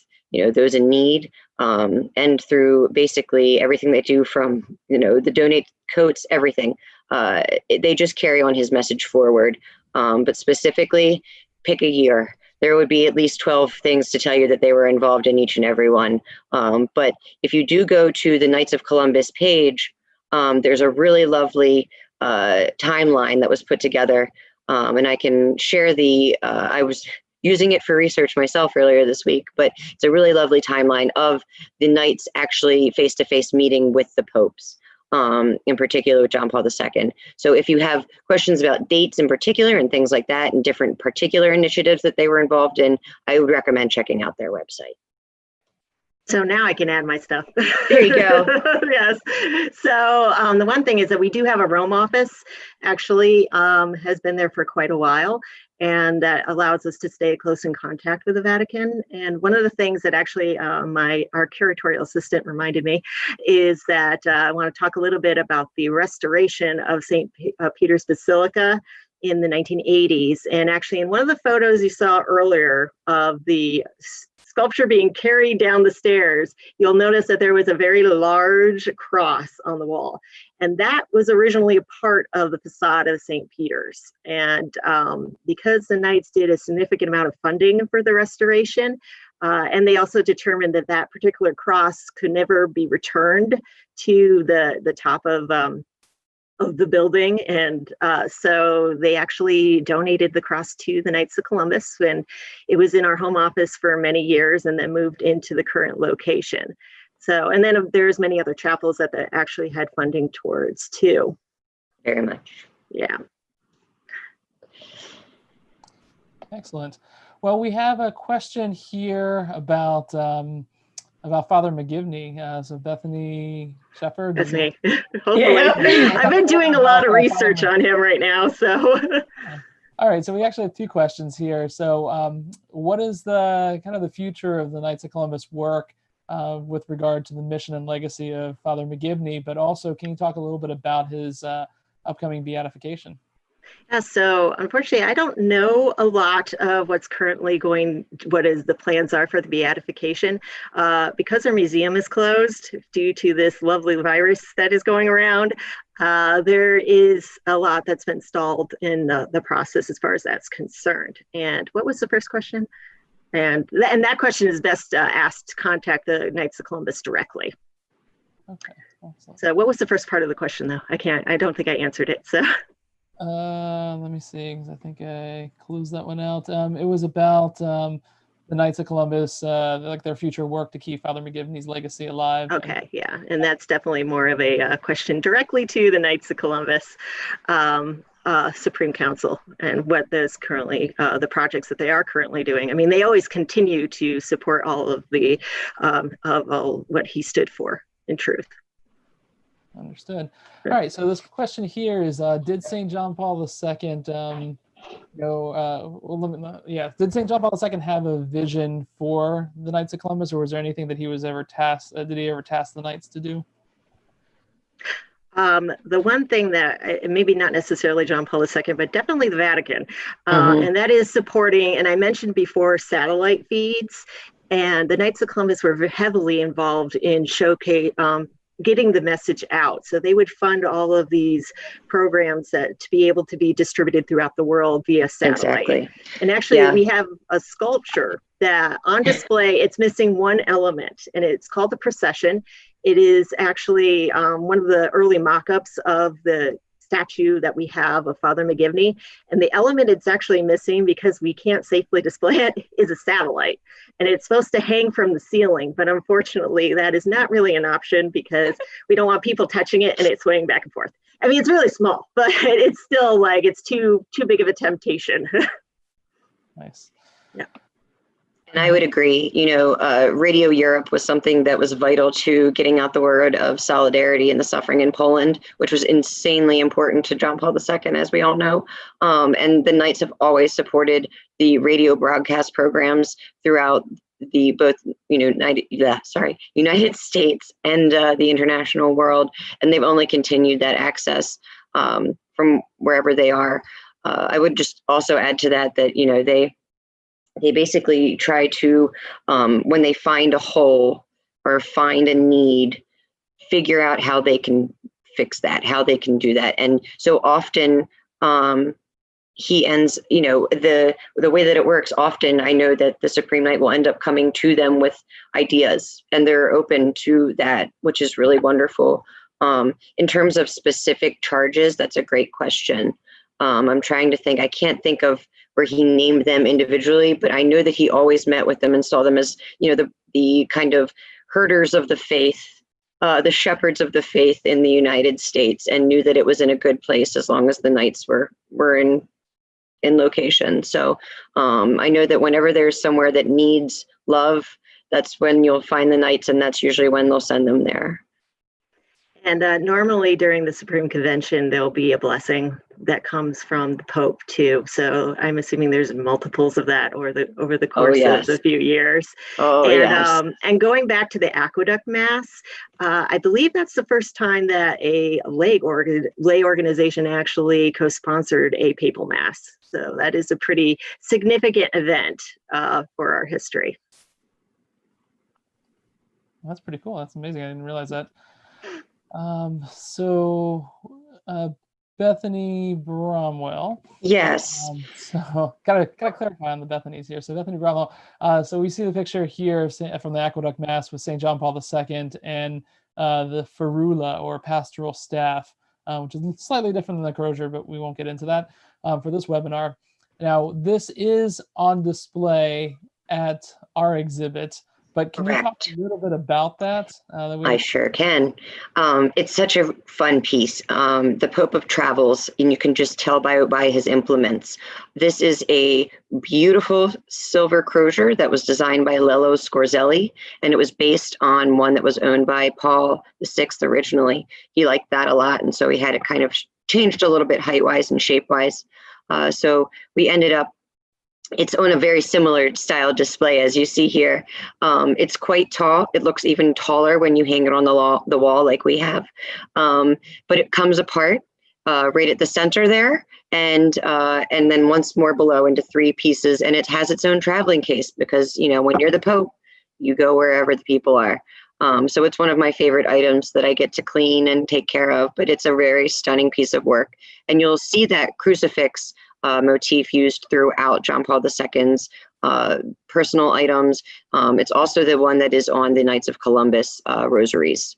those in need, and through basically everything they do from, the donate coats, everything. They just carry on his message forward. But specifically, pick a year. There would be at least 12 things to tell you that they were involved in each and every one. But if you do go to the Knights of Columbus page, there's a really lovely timeline that was put together. And I can share I was using it for research myself earlier this week, but it's a really lovely timeline of the Knights actually face-to-face meeting with the popes, in particular with John Paul II. So if you have questions about dates in particular and things like that and different particular initiatives that they were involved in, I would recommend checking out their website.
So now I can add my stuff.
There you go.
Yes. So the one thing is that we do have a Rome office, actually has been there for quite a while. And that allows us to stay close in contact with the Vatican. And one of the things that actually our curatorial assistant reminded me is that I want to talk a little bit about the restoration of St. Peter's Basilica in the 1980s. And actually in one of the photos you saw earlier of the sculpture being carried down the stairs, you'll notice that there was a very large cross on the wall. And that was originally a part of the facade of St. Peter's. And because the Knights did a significant amount of funding for the restoration, and they also determined that that particular cross could never be returned to the top of the building. And so they actually donated the cross to the Knights of Columbus, and it was in our home office for many years and then moved into the current location. So, and then there's many other chapels that they actually had funding towards too.
Very much.
Yeah.
Excellent. Well, we have a question here about Father McGivney. So Bethany Sheffer.
That's me. Hopefully. I've been doing a lot of research on him right now. So.
All right. So we actually have two questions here. So what is the kind of the future of the Knights of Columbus work with regard to the mission and legacy of Father McGivney, but also can you talk a little bit about his upcoming beatification?
Yeah, so unfortunately, I don't know a lot of what's currently the plans are for the beatification. Because our museum is closed due to this lovely virus that is going around, there is a lot that's been stalled in the process as far as that's concerned. And what was the first question? And that question is best asked to contact the Knights of Columbus directly.
Okay, excellent.
So what was the first part of the question though? I don't think I answered it, so.
Let me see, because I think I closed that one out. It was about the Knights of Columbus, like their future work to keep Father McGivney's legacy alive.
Okay, yeah, and that's definitely more of a question directly to the Knights of Columbus Supreme Council and what there's currently, the projects that they are currently doing. I mean, they always continue to support all of the, of all what he stood for in truth.
Understood. All right. So this question here is: did St. John Paul II, did St. John Paul II have a vision for the Knights of Columbus, or was there anything that he was ever tasked? Did he ever task the Knights to do?
The one thing that maybe not necessarily John Paul II, but definitely the Vatican, and that is supporting. And I mentioned before satellite feeds, and the Knights of Columbus were heavily involved in getting the message out. So they would fund all of these programs to be able to be distributed throughout the world via satellite.
Exactly.
And actually we have a sculpture that on display, it's missing one element, and it's called the procession. It is actually one of the early mock-ups of the statue that we have of Father McGivney. And the element it's actually missing, because we can't safely display it, is a satellite. And it's supposed to hang from the ceiling, but unfortunately that is not really an option because we don't want people touching it and it's swaying back and forth. I mean, it's really small, but it's still like, it's too big of a temptation.
Nice.
Yeah.
And I would agree. Radio Europe was something that was vital to getting out the word of solidarity and the suffering in Poland, which was insanely important to John Paul II, as we all know. And the Knights have always supported the radio broadcast programs throughout the both United States and the international world, and they've only continued that access from wherever they are. I would just also add to that they basically try to, when they find a hole or find a need, figure out how they can fix that, how they can do that. And so often he ends, the way that it works, often I know that the Supreme Knight will end up coming to them with ideas, and they're open to that, which is really wonderful. In terms of specific charges, that's a great question. I'm trying to think. I can't think of where he named them individually, but I know that he always met with them and saw them as, the kind of herders of the faith, the shepherds of the faith in the United States, and knew that it was in a good place as long as the Knights were in location. So I know that whenever there's somewhere that needs love, that's when you'll find the Knights, and that's usually when they'll send them there.
And normally during the Supreme Convention, there'll be a blessing that comes from the Pope too. So I'm assuming there's multiples of that over the course of the few years. And going back to the Aqueduct Mass, I believe that's the first time that a lay organization actually co-sponsored a papal mass. So that is a pretty significant event for our history.
That's pretty cool. That's amazing. I didn't realize that. Bethany Bromwell.
Yes.
So gotta clarify on the Bethanies here. So Bethany Bromwell. So we see the picture here from the Aqueduct Mass with St. John Paul II and the ferula or pastoral staff, which is slightly different than the Crosier, but we won't get into that for this webinar. Now, this is on display at our exhibit. But can you talk a little bit about that?
I sure can. It's such a fun piece. The Pope of Travels, and you can just tell by his implements. This is a beautiful silver Crosier that was designed by Lello Scorzelli, and it was based on one that was owned by Paul VI originally. He liked that a lot, and so he had it kind of changed a little bit height-wise and shape-wise. So we ended up, it's on a very similar style display as you see here. It's quite tall. It looks even taller when you hang it on the wall like we have. But it comes apart right at the center there, and then once more below into three pieces. And it has its own traveling case because, when you're the Pope, you go wherever the people are. So it's one of my favorite items that I get to clean and take care of, but it's a very stunning piece of work. And you'll see that crucifix motif used throughout John Paul II's personal items. It's also the one that is on the Knights of Columbus rosaries.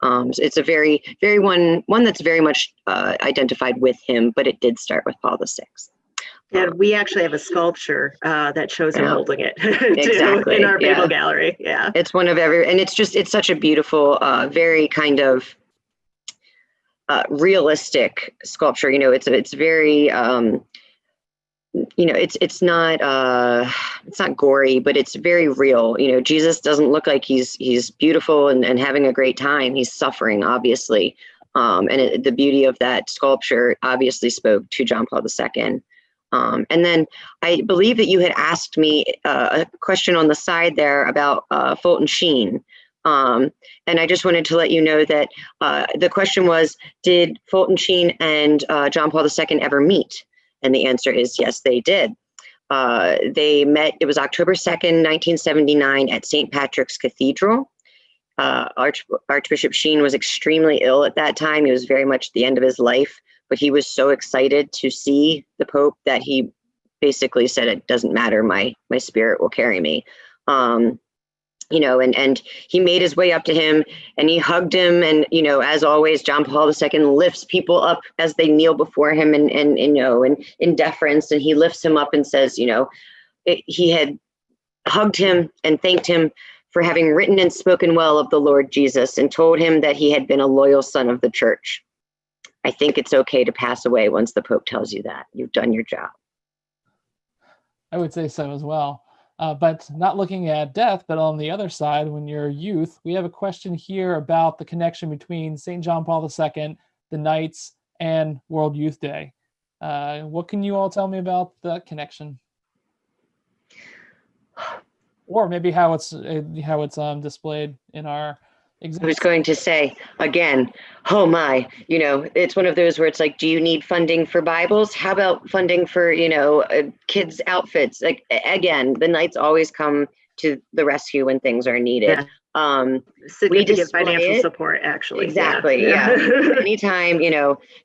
It's a very, very one that's very much identified with him, but it did start with Paul VI.
And we actually have a sculpture that shows him holding it
exactly.
in our Papal gallery. Yeah,
it's one of and it's such a beautiful, very kind of realistic sculpture. It's very it's not gory, but it's very real. Jesus doesn't look like he's beautiful and having a great time. He's suffering, obviously. And the beauty of that sculpture obviously spoke to John Paul II. And then I believe that you had asked me a question on the side there about Fulton Sheen. And I just wanted to let you know that the question was, did Fulton Sheen and John Paul II ever meet? And the answer is yes, they did. They met, it was October 2nd, 1979 at St. Patrick's Cathedral. Archbishop Sheen was extremely ill at that time. He was very much at the end of his life, but he was so excited to see the Pope that he basically said, it doesn't matter, my spirit will carry me. And he made his way up to him and he hugged him. And, as always, John Paul II lifts people up as they kneel before him and in deference. And he lifts him up and says, he had hugged him and thanked him for having written and spoken well of the Lord Jesus and told him that he had been a loyal son of the church. I think it's okay to pass away once the Pope tells you that. You've done your job.
I would say so as well. But not looking at death, but on the other side, when you're youth, we have a question here about the connection between St. John Paul II, the Knights, and World Youth Day. What can you all tell me about that connection? Or maybe how it's displayed in our exhibit.
I was going to say, again, oh my, it's one of those where it's like, do you need funding for Bibles? How about funding for, kids' outfits? Like, again, the Knights always come to the rescue when things are needed.
Yeah. Significant financial support, actually.
Exactly. Yeah. Anytime,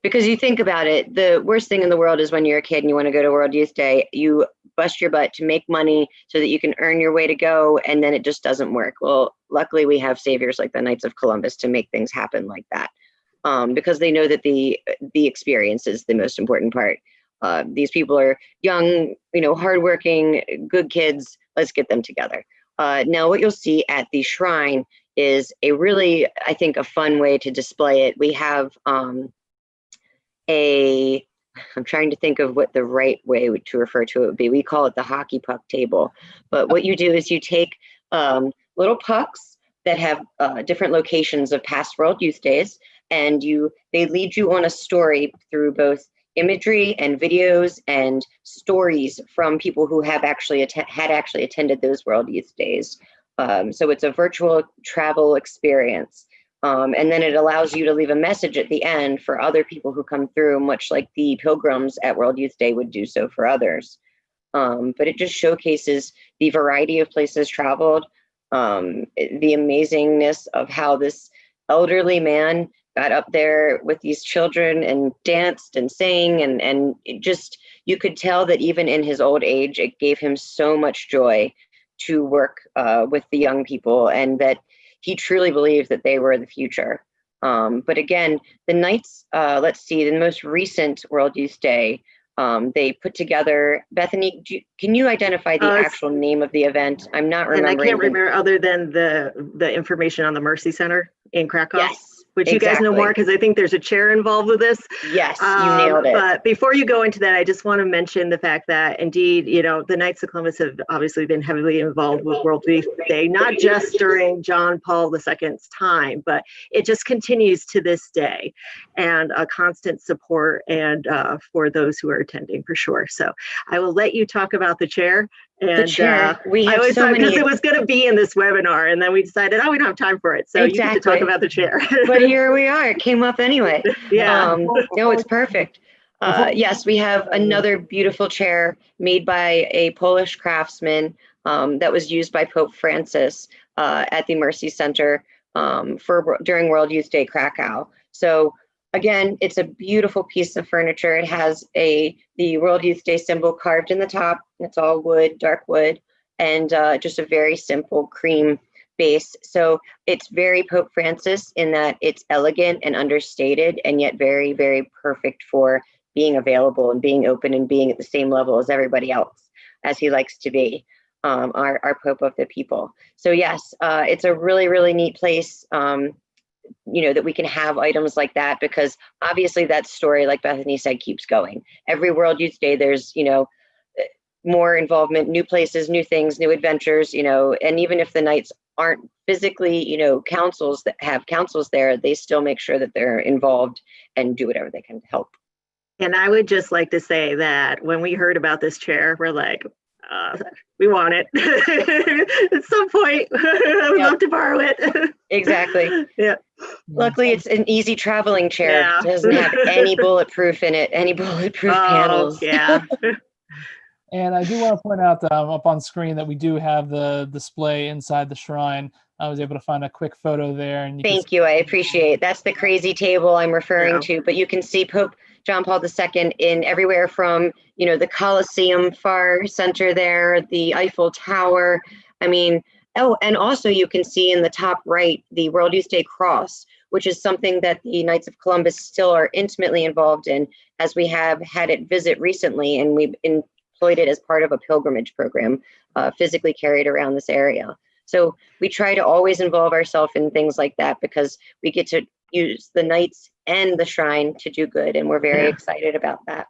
because you think about it, the worst thing in the world is when you're a kid and you want to go to World Youth Day, you bust your butt to make money so that you can earn your way to go, and then it just doesn't work. Well, luckily we have saviors like the Knights of Columbus to make things happen like that, because they know that the experience is the most important part. These people are young, hardworking, good kids. Let's get them together. Now, what you'll see at the shrine is a really, I think, a fun way to display it. We have I'm trying to think of what the right way to refer to it would be. We call it the hockey puck table. But what you do is you take little pucks that have different locations of past World Youth Days, and they lead you on a story through both imagery and videos and stories from people who have actually attended those World Youth Days. So it's a virtual travel experience. And then it allows you to leave a message at the end for other people who come through, much like the pilgrims at World Youth Day would do so for others. But it just showcases the variety of places traveled, the amazingness of how this elderly man got up there with these children and danced and sang, and it just, you could tell that even in his old age, it gave him so much joy to work with the young people, and that he truly believed that they were the future. But again, the Knights, let's see, the most recent World Youth Day, they put together, Bethany, can you identify the actual name of the event? I'm not remembering.
And I can't remember other than the information on the Mercy Center in Krakow.
Yes.
Which you guys know more, because I think there's a chair involved with this.
Yes, you nailed it.
But before you go into that, I just want to mention the fact that indeed, the Knights of Columbus have obviously been heavily involved with World Youth Day, not just during John Paul II's time, but it just continues to this day, and a constant support and for those who are attending, for sure. So I will let you talk about the chair. And
the chair, we have so many,
because it was going to be in this webinar, and then we decided, we don't have time for it. So
exactly.
You get to talk about the chair.
But here we are. It came up anyway.
Yeah.
No, it's perfect. Yes, we have another beautiful chair made by a Polish craftsman that was used by Pope Francis at the Mercy Center during World Youth Day Krakow. So again, it's a beautiful piece of furniture. It has the World Youth Day symbol carved in the top. It's all wood, dark wood, and just a very simple cream base. So it's very Pope Francis in that it's elegant and understated, and yet very, very perfect for being available and being open and being at the same level as everybody else, as he likes to be, our Pope of the people. So yes, it's a really, really neat place. That we can have items like that, because obviously that story, like Bethany said, keeps going. Every World Youth Day, there's, more involvement, new places, new things, new adventures, and even if the Knights aren't physically, councils that have councils there, they still make sure that they're involved and do whatever they can to help.
And I would just like to say that when we heard about this chair, we're like, we want it at some point. I would love to borrow it.
Exactly.
Yeah.
Luckily, it's an easy traveling chair.
Yeah.
It doesn't have any bulletproof in it, any bulletproof panels.
Yeah.
And I do want to point out up on screen that we do have the display inside the shrine. I was able to find a quick photo there. And
Thank you. I appreciate it. That's the crazy table I'm referring to. But you can see Pope John Paul II in everywhere from, the Colosseum far center there, the Eiffel Tower. I mean, and also you can see in the top right, the World Youth Day Cross, which is something that the Knights of Columbus still are intimately involved in, as we have had it visit recently, and we've employed it as part of a pilgrimage program, physically carried around this area. So we try to always involve ourselves in things like that, because we get to use the Knights and the shrine to do good, and we're very excited about that.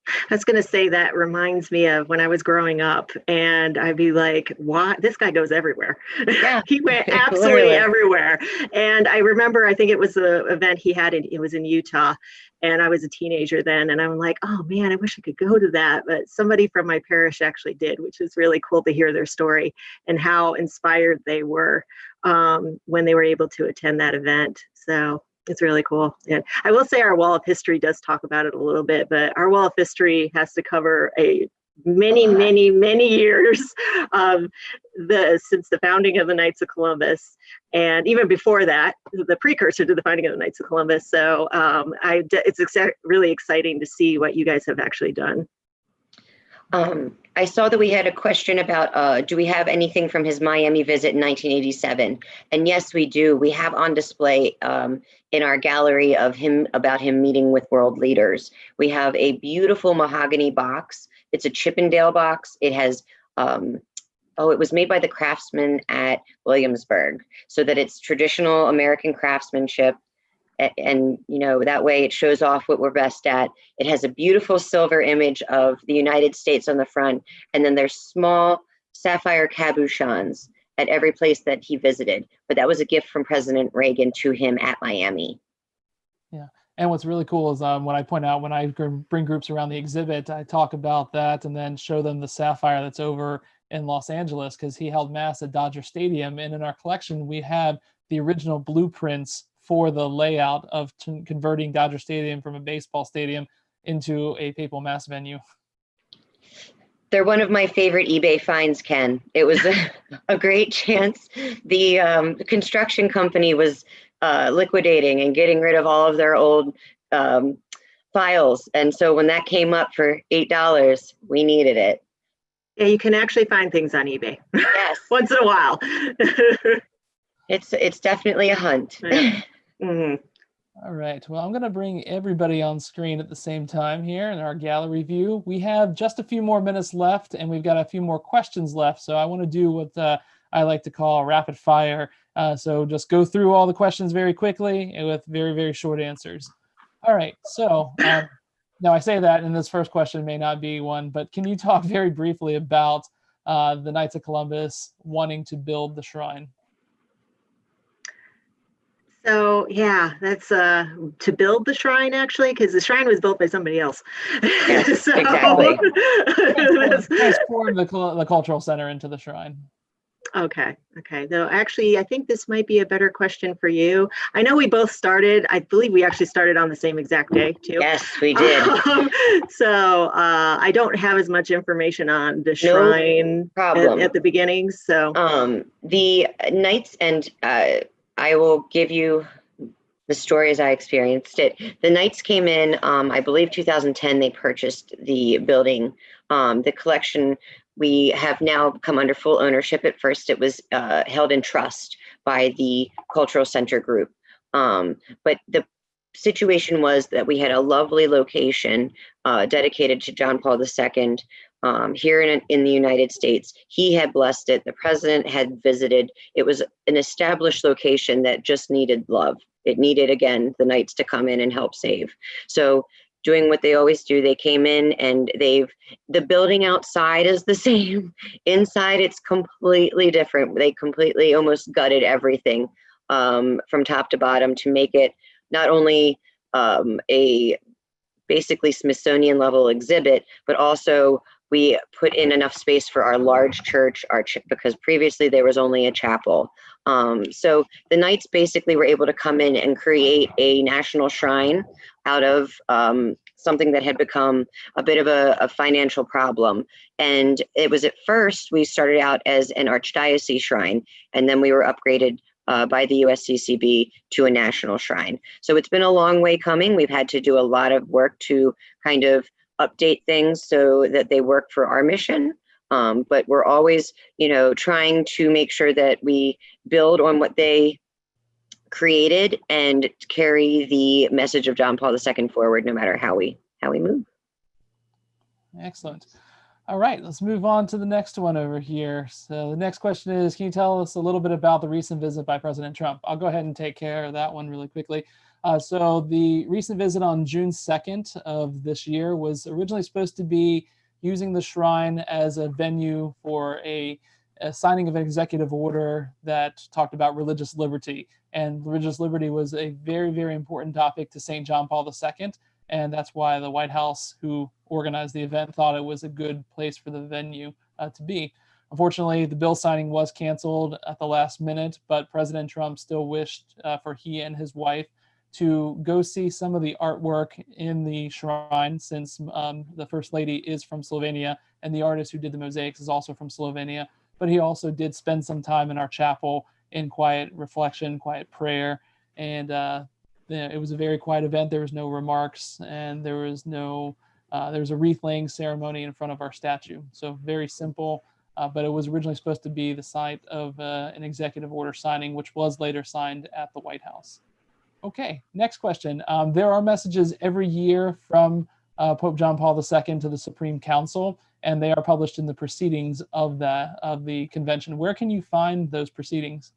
I was going to say that reminds me of when I was growing up, and I'd be like, "What? This guy goes everywhere."
Yeah,
He went absolutely
literally.
everywhere. And I remember, I think it was the event he had, it was in Utah, and I was a teenager then, and I'm like, "Oh man, I wish I could go to that." But somebody from my parish actually did, which is really cool to hear their story and how inspired they were when they were able to attend that event. So it's really cool. And I will say our wall of history does talk about it a little bit, but our wall of history has to cover many years since the founding of the Knights of Columbus, and even before that, the precursor to the founding of the Knights of Columbus. So it's really exciting to see what you guys have actually done.
I saw that we had a question about, do we have anything from his Miami visit in 1987? And yes, we do. We have on display in our gallery of him, about him meeting with world leaders. We have a beautiful mahogany box. It's a Chippendale box. It has, it was made by the craftsmen at Williamsburg, so that it's traditional American craftsmanship. And that way it shows off what we're best at. It has a beautiful silver image of the United States on the front, and then there's small sapphire cabochons at every place that he visited. But that was a gift from President Reagan to him at Miami.
Yeah, and what's really cool is when I point out, when I bring groups around the exhibit, I talk about that and then show them the sapphire that's over in Los Angeles, because he held mass at Dodger Stadium, and in our collection we have the original blueprints for the layout of converting Dodger Stadium from a baseball stadium into a papal mass venue.
They're one of my favorite eBay finds, Ken. It was a great chance. The construction company was liquidating and getting rid of all of their old files. And so when that came up for $8, we needed it.
Yeah, you can actually find things on eBay.
Yes.
Once in a while.
It's definitely a hunt.
Yeah. Mm-hmm.
All right, well, I'm going to bring everybody on screen at the same time here in our gallery view. We have just a few more minutes left, and we've got a few more questions left. So I want to do what I like to call rapid fire. So just go through all the questions very quickly and with very, very short answers. All right, so now I say that, and this first question may not be one, but can you talk very briefly about the Knights of Columbus wanting to build the shrine?
So yeah, that's to build the shrine, actually, because the shrine was built by somebody else.
Yes, so, exactly.
Transform the cultural center into the shrine.
Okay. No, actually, I think this might be a better question for you. I know we both started. I believe we actually started on the same exact day too.
Yes, we did.
So I don't have as much information on the shrine at the beginning. So
the Knights, and I will give you the story as I experienced it. The Knights came in, I believe 2010, they purchased the building. The collection, we have now come under full ownership. At first it was held in trust by the Cultural Center group. But the situation was that we had a lovely location dedicated to John Paul II here in the United States. He had blessed it. The president had visited. It was an established location that just needed love. It needed, again, the Knights to come in and help save. So doing what they always do, they came in, and the building outside is the same. Inside, it's completely different. They completely almost gutted everything from top to bottom to make it not only a basically Smithsonian level exhibit, but also we put in enough space for our large church, because previously there was only a chapel. So the Knights basically were able to come in and create a national shrine out of something that had become a bit of a financial problem. And it was, at first, we started out as an archdiocese shrine, and then we were upgraded by the USCCB to a national shrine. So it's been a long way coming. We've had to do a lot of work to kind of update things so that they work for our mission. But we're always, trying to make sure that we build on what they created and carry the message of John Paul II forward, no matter how we move.
Excellent. All right, let's move on to the next one over here. So the next question is, can you tell us a little bit about the recent visit by President Trump? I'll go ahead and take care of that one really quickly. So the recent visit on June 2nd of this year was originally supposed to be using the shrine as a venue for a signing of an executive order that talked about religious liberty. And religious liberty was a very, very important topic to St. John Paul II. And that's why the White House, who organized the event, thought it was a good place for the venue to be. Unfortunately, the bill signing was canceled at the last minute, but President Trump still wished for he and his wife to go see some of the artwork in the shrine, since the First Lady is from Slovenia and the artist who did the mosaics is also from Slovenia. But he also did spend some time in our chapel in quiet reflection, quiet prayer, and it was a very quiet event. There was no remarks, and there was a wreath laying ceremony in front of our statue. So very simple, but it was originally supposed to be the site of an executive order signing, which was later signed at the White House. Okay, next question. There are messages every year from Pope John Paul II to the Supreme Council, and they are published in the proceedings of the convention. Where can you find those proceedings?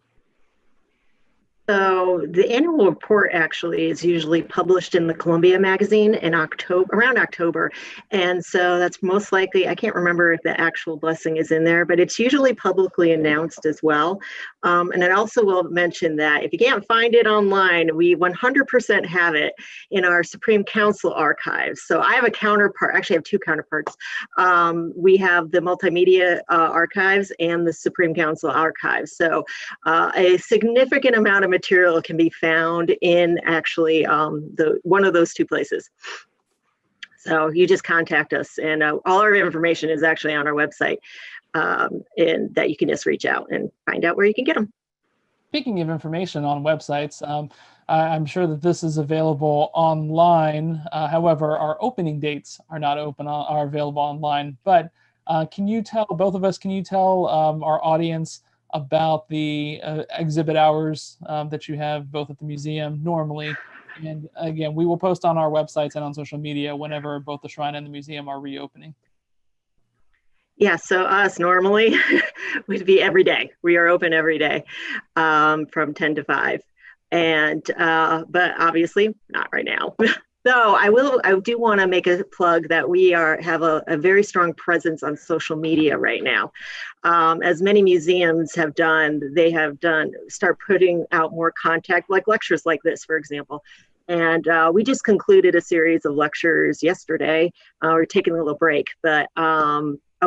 So the annual report actually is usually published in the Columbia magazine in around October. And so that's most likely, I can't remember if the actual blessing is in there, but it's usually publicly announced as well. And I also will mention that if you can't find it online, we 100% have it in our Supreme Council archives. So I have a counterpart, actually I have two counterparts. We have the multimedia archives and the Supreme Council archives. So a significant amount of material can be found in actually one of those two places. So you just contact us, and all our information is actually on our website, and that you can just reach out and find out where you can get them.
Speaking of information on websites, I'm sure that this is available online. However, our opening dates are not are available online. But can you tell our audience about the exhibit hours that you have both at the museum normally? And again, we will post on our websites and on social media whenever both the shrine and the museum are reopening.
Yeah, so us normally would be every day. We are open every day from 10 to 5. And but obviously not right now. So I do want to make a plug that we have a very strong presence on social media right now. As many museums have done, start putting out more content, like lectures like this, for example. And we just concluded a series of lectures yesterday. We're taking a little break, but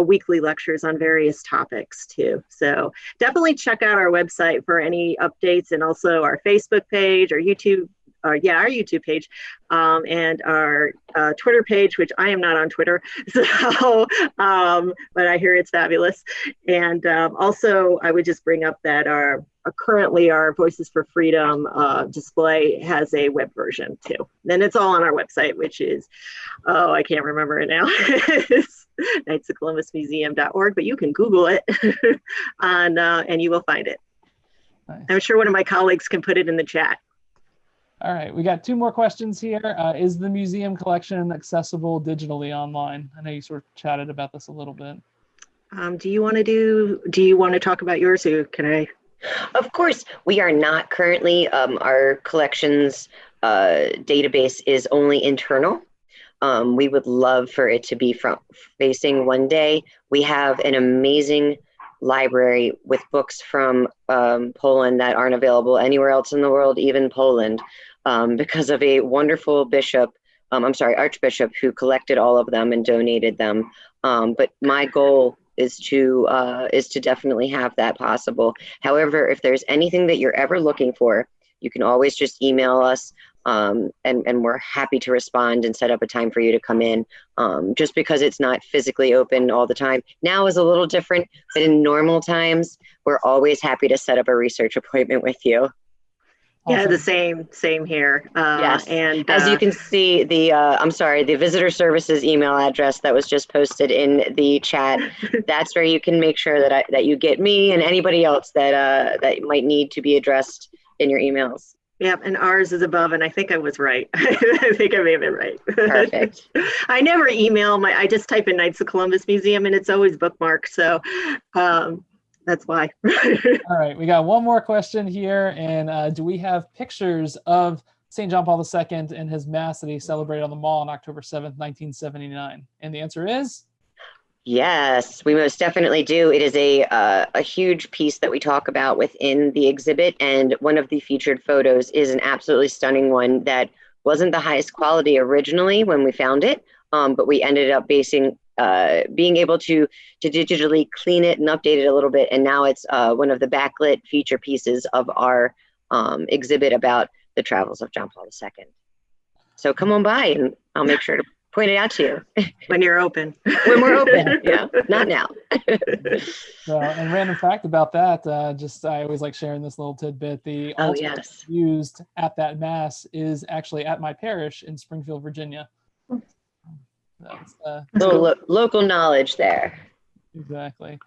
weekly lectures on various topics too. So definitely check out our website for any updates, and also our Facebook page, our YouTube page, and our Twitter page, which I am not on Twitter, so but I hear it's fabulous. And also, I would just bring up that currently our Voices for Freedom display has a web version too. And it's all on our website, which is, I can't remember it now. It's knightsofcolumbusmuseum.org, but you can Google it and you will find it. Nice. I'm sure one of my colleagues can put it in the chat.
All right, we got two more questions here. Is the museum collection accessible digitally online? I know you sort of chatted about this a little bit.
Do you want to talk about yours, or can I?
Of course, we are not currently. Our collections database is only internal. We would love for it to be front facing one day. We have an amazing library with books from Poland that aren't available anywhere else in the world, even Poland, because of a wonderful archbishop who collected all of them and donated them. But my goal is to definitely have that possible. However, if there's anything that you're ever looking for, you can always just email us, and we're happy to respond and set up a time for you to come in. Just because it's not physically open all the time. Now is a little different, but in normal times, we're always happy to set up a research appointment with you.
Yeah, the same here.
Yes,
and
as you can see, the visitor services email address that was just posted in the chat. That's where you can make sure that you get me and anybody else that might need to be addressed in your emails.
Yeah, and ours is above, and I think I was right. I think I may have been right.
Perfect.
I never email I just type in Knights of Columbus Museum, and it's always bookmarked. So that's why.
All right, we got one more question here. And do we have pictures of St. John Paul II and his Mass that he celebrated on the Mall on October 7th, 1979? And the answer is?
Yes, we most definitely do. It is a huge piece that we talk about within the exhibit, and one of the featured photos is an absolutely stunning one that wasn't the highest quality originally when we found it, but we ended up being able to digitally clean it and update it a little bit, and now it's one of the backlit feature pieces of our exhibit about the travels of John Paul II. So come on by, and I'll make sure to point it out to you.
When you're open.
When we're open, yeah, not now.
And random fact about that, I always like sharing this little tidbit. The altar used at that Mass is actually at my parish in Springfield, Virginia. That's
local knowledge there.
Exactly.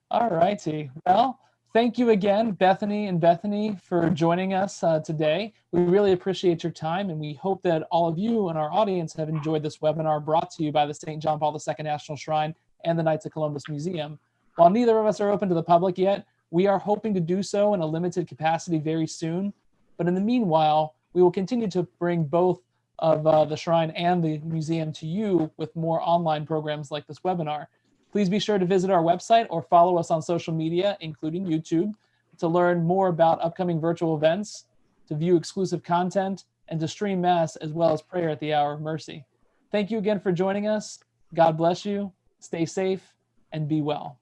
All righty. Well, thank you again, Bethany and Bethany, for joining us today. We really appreciate your time, and we hope that all of you and our audience have enjoyed this webinar brought to you by the St. John Paul II National Shrine and the Knights of Columbus Museum. While neither of us are open to the public yet, we are hoping to do so in a limited capacity very soon. But in the meanwhile, we will continue to bring both of the shrine and the museum to you with more online programs like this webinar. Please be sure to visit our website or follow us on social media, including YouTube, to learn more about upcoming virtual events, to view exclusive content, and to stream Mass as well as prayer at the Hour of Mercy. Thank you again for joining us. God bless you. Stay safe and be well.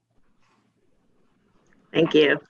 Thank you.